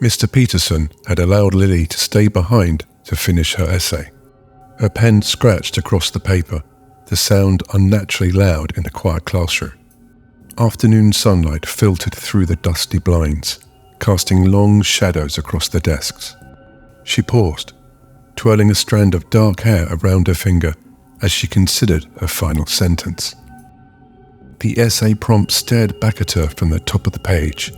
Mr. Peterson had allowed Lily to stay behind to finish her essay. Her pen scratched across the paper, the sound unnaturally loud in the quiet classroom. Afternoon sunlight filtered through the dusty blinds, casting long shadows across the desks. She paused, twirling a strand of dark hair around her finger as she considered her final sentence. The essay prompt stared back at her from the top of the page.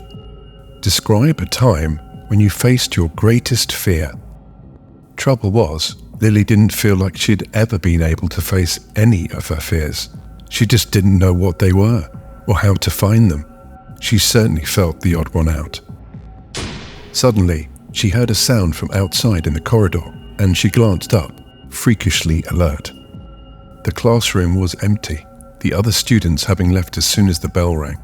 Describe a time when you faced your greatest fear. Trouble was, Lily didn't feel like she'd ever been able to face any of her fears. She just didn't know what they were, or how to find them. She certainly felt the odd one out. Suddenly, she heard a sound from outside in the corridor, and she glanced up, freakishly alert. The classroom was empty, the other students having left as soon as the bell rang.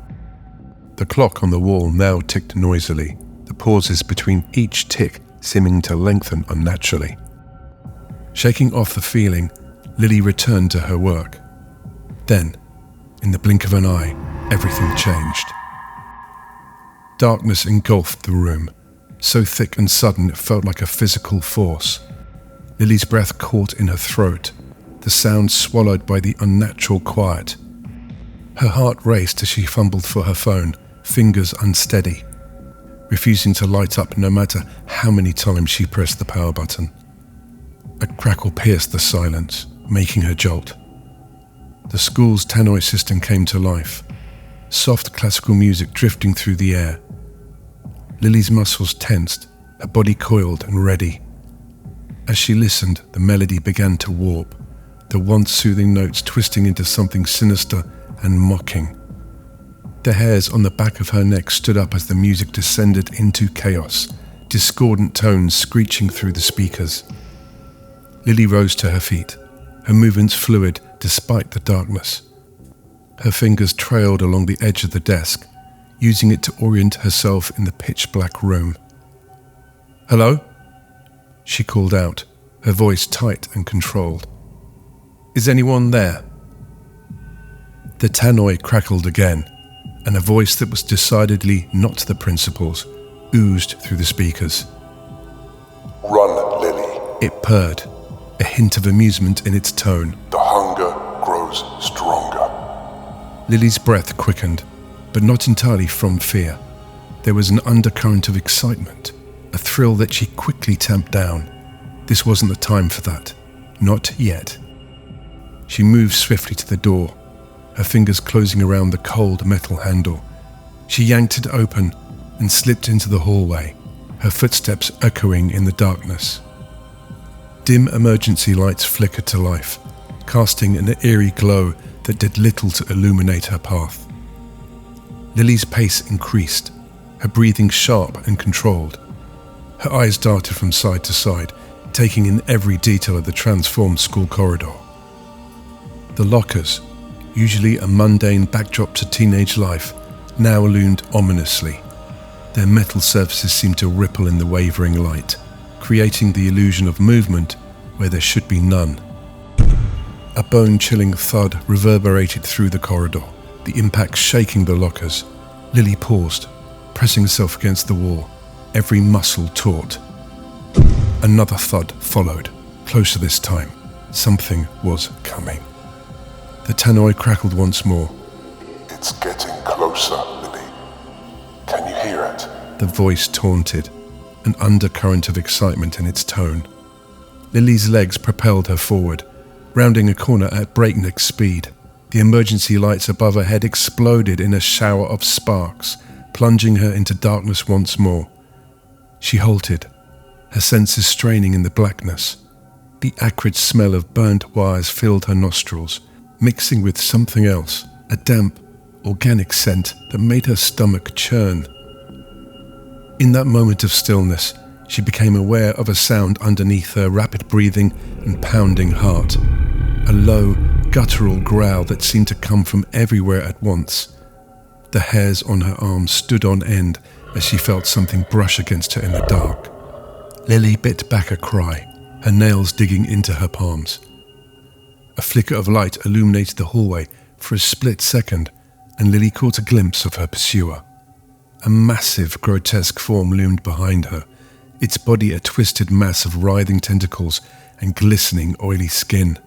The clock on the wall now ticked noisily, the pauses between each tick seeming to lengthen unnaturally. Shaking off the feeling, Lily returned to her work. Then, in the blink of an eye, everything changed. Darkness engulfed the room, so thick and sudden it felt like a physical force. Lily's breath caught in her throat, the sound swallowed by the unnatural quiet. Her heart raced as she fumbled for her phone, fingers unsteady, refusing to light up no matter how many times she pressed the power button. A crackle pierced the silence, making her jolt. The school's tannoy system came to life, soft classical music drifting through the air. Lily's muscles tensed, her body coiled and ready. As she listened, the melody began to warp, the once soothing notes twisting into something sinister and mocking. The hairs on the back of her neck stood up as the music descended into chaos, discordant tones screeching through the speakers. Lily rose to her feet, her movements fluid despite the darkness. Her fingers trailed along the edge of the desk, using it to orient herself in the pitch-black room. "Hello?" she called out, her voice tight and controlled. "Is anyone there?" The tannoy crackled again, and a voice that was decidedly not the principal's oozed through the speakers. "Run, Lily," it purred, a hint of amusement in its tone. "The hunger grows stronger." Lily's breath quickened, but not entirely from fear. There was an undercurrent of excitement, a thrill that she quickly tamped down. This wasn't the time for that. Not yet. She moved swiftly to the door, her fingers closing around the cold metal handle. She yanked it open and slipped into the hallway, her footsteps echoing in the darkness. Dim emergency lights flickered to life, casting an eerie glow that did little to illuminate her path. Lily's pace increased, her breathing sharp and controlled. Her eyes darted from side to side, taking in every detail of the transformed school corridor. The lockers, usually a mundane backdrop to teenage life, now loomed ominously. Their metal surfaces seemed to ripple in the wavering light, creating the illusion of movement where there should be none. A bone-chilling thud reverberated through the corridor, the impact shaking the lockers. Lily paused, pressing herself against the wall, every muscle taut. Another thud followed, closer this time. Something was coming. The tannoy crackled once more. "It's getting closer, Lily. Can you hear it?" The voice taunted, an undercurrent of excitement in its tone. Lily's legs propelled her forward, rounding a corner at breakneck speed. The emergency lights above her head exploded in a shower of sparks, plunging her into darkness once more. She halted, her senses straining in the blackness. The acrid smell of burnt wires filled her nostrils, mixing with something else, a damp, organic scent that made her stomach churn. In that moment of stillness, she became aware of a sound underneath her rapid breathing and pounding heart. A low, guttural growl that seemed to come from everywhere at once. The hairs on her arms stood on end as she felt something brush against her in the dark. Lily bit back a cry, her nails digging into her palms. A flicker of light illuminated the hallway for a split second, and Lily caught a glimpse of her pursuer. A massive, grotesque form loomed behind her, its body a twisted mass of writhing tentacles and glistening, oily skin.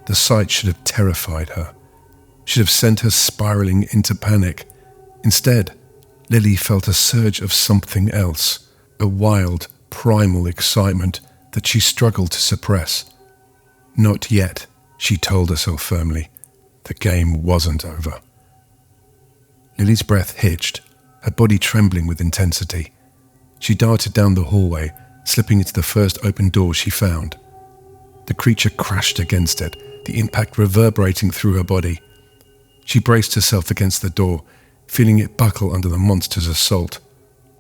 The sight should have terrified her, should have sent her spiraling into panic. Instead, Lily felt a surge of something else, a wild, primal excitement that she struggled to suppress. Not yet, she told herself firmly. The game wasn't over. Lily's breath hitched, her body trembling with intensity. She darted down the hallway, slipping into the first open door she found. The creature crashed against it, the impact reverberating through her body. She braced herself against the door, feeling it buckle under the monster's assault.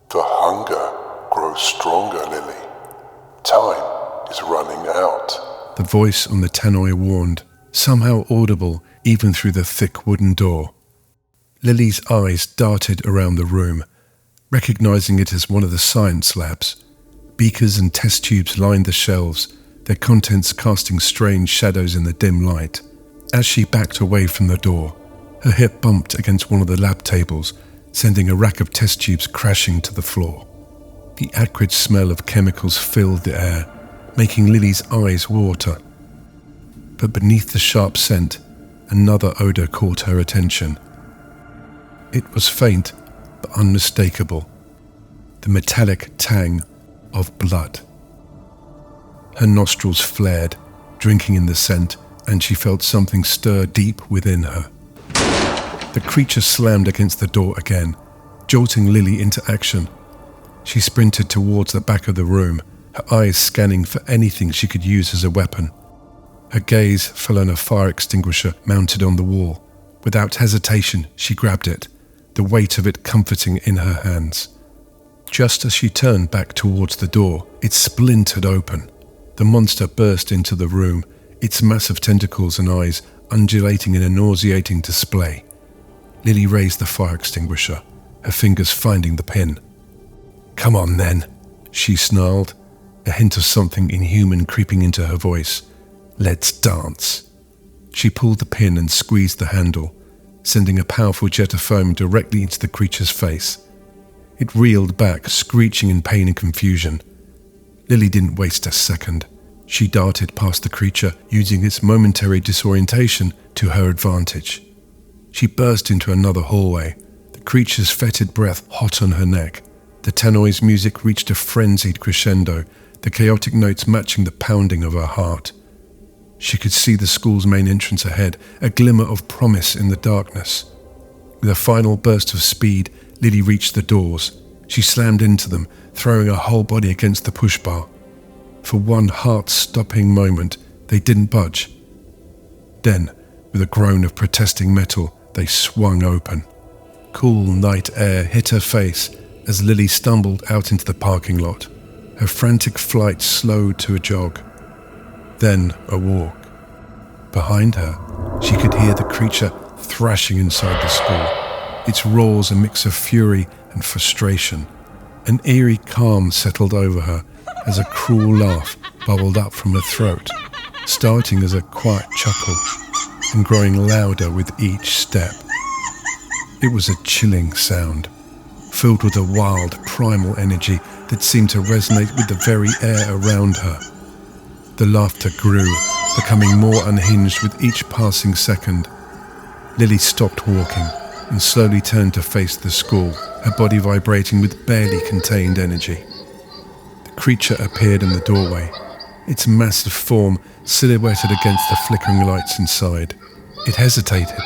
The hunger grows stronger, Lily. Time is running out. The voice on the tannoy warned, somehow audible even through the thick wooden door. Lily's eyes darted around the room, recognizing it as one of the science labs. Beakers and test tubes lined the shelves, their contents casting strange shadows in the dim light. As she backed away from the door, her hip bumped against one of the lab tables, sending a rack of test tubes crashing to the floor. The acrid smell of chemicals filled the air, making Lily's eyes water. But beneath the sharp scent, another odor caught her attention. It was faint, but unmistakable. The metallic tang of blood. Her nostrils flared, drinking in the scent, and she felt something stir deep within her. The creature slammed against the door again, jolting Lily into action. She sprinted towards the back of the room, her eyes scanning for anything she could use as a weapon. Her gaze fell on a fire extinguisher mounted on the wall. Without hesitation, she grabbed it, the weight of it comforting in her hands. Just as she turned back towards the door, it splintered open. The monster burst into the room, its massive tentacles and eyes undulating in a nauseating display. Lily raised the fire extinguisher, her fingers finding the pin. "Come on then," she snarled, a hint of something inhuman creeping into her voice. "Let's dance." She pulled the pin and squeezed the handle, sending a powerful jet of foam directly into the creature's face. It reeled back, screeching in pain and confusion. Lily didn't waste a second. She darted past the creature, using its momentary disorientation to her advantage. She burst into another hallway, the creature's fetid breath hot on her neck. The tannoy's music reached a frenzied crescendo, the chaotic notes matching the pounding of her heart. She could see the school's main entrance ahead, a glimmer of promise in the darkness. With a final burst of speed, Lily reached the doors. She slammed into them, throwing her whole body against the push bar. For one heart-stopping moment, they didn't budge. Then, with a groan of protesting metal, they swung open. Cool night air hit her face as Lily stumbled out into the parking lot. Her frantic flight slowed to a jog, then a walk. Behind her, she could hear the creature thrashing inside the school, its roars a mix of fury and frustration. An eerie calm settled over her as a cruel laugh bubbled up from her throat, starting as a quiet chuckle and growing louder with each step. It was a chilling sound, filled with a wild, primal energy that seemed to resonate with the very air around her. The laughter grew, becoming more unhinged with each passing second. Lily stopped walking and slowly turned to face the school, her body vibrating with barely contained energy. The creature appeared in the doorway, its massive form silhouetted against the flickering lights inside. It hesitated,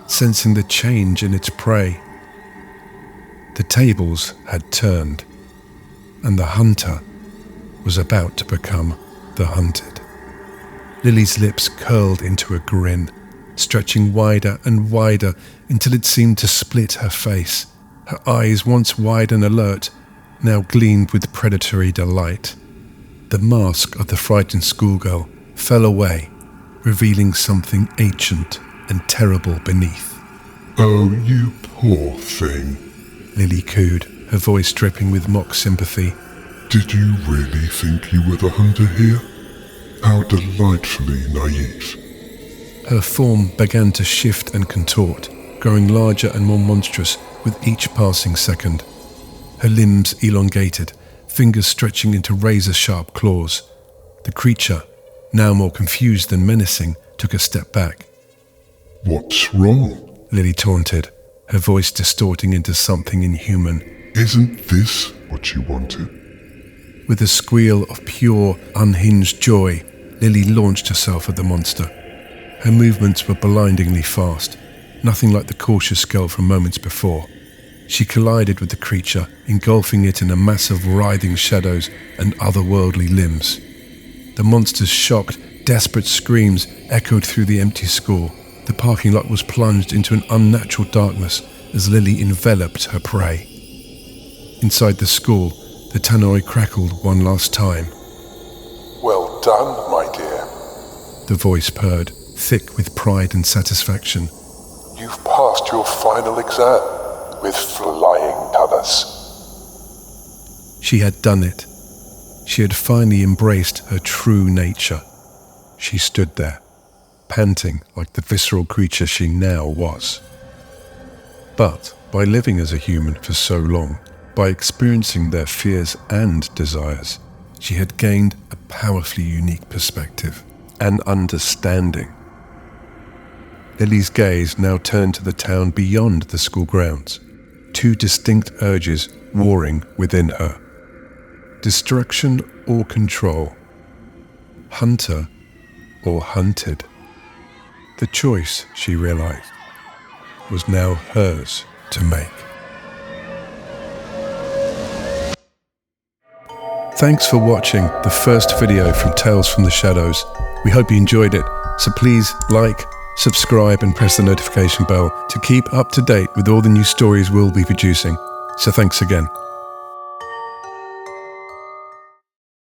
sensing the change in its prey. The tables had turned, and the hunter was about to become the hunted. Lily's lips curled into a grin, stretching wider and wider until it seemed to split her face. Her eyes, once wide and alert, now gleamed with predatory delight. The mask of the frightened schoolgirl fell away, revealing something ancient and terrible beneath. "Oh, you poor thing," Lily cooed, her voice dripping with mock sympathy. "Did you really think you were the hunter here? How delightfully naive." Her form began to shift and contort, growing larger and more monstrous with each passing second. Her limbs elongated, fingers stretching into razor-sharp claws. The creature, now more confused than menacing, took a step back. "What's wrong?" Lily taunted, her voice distorting into something inhuman. "Isn't this what you wanted?" With a squeal of pure, unhinged joy, Lily launched herself at the monster. Her movements were blindingly fast, nothing like the cautious girl from moments before. She collided with the creature, engulfing it in a mass of writhing shadows and otherworldly limbs. The monster's shocked, desperate screams echoed through the empty school. The parking lot was plunged into an unnatural darkness as Lily enveloped her prey. Inside the school, the tannoy crackled one last time. "Well done, my dear," the voice purred, thick with pride and satisfaction. "You've passed your final exam with flying colours." She had done it. She had finally embraced her true nature. She stood there, panting like the visceral creature she now was. But by living as a human for so long, by experiencing their fears and desires, she had gained a powerfully unique perspective, an understanding. Lily's gaze now turned to the town beyond the school grounds, two distinct urges warring within her. Destruction or control, hunter or hunted. The choice, she realized, was now hers to make. Thanks for watching the first video from Tales from the Shadows. We hope you enjoyed it, so please like, subscribe and press the notification bell to keep up to date with all the new stories we'll be producing. So thanks again.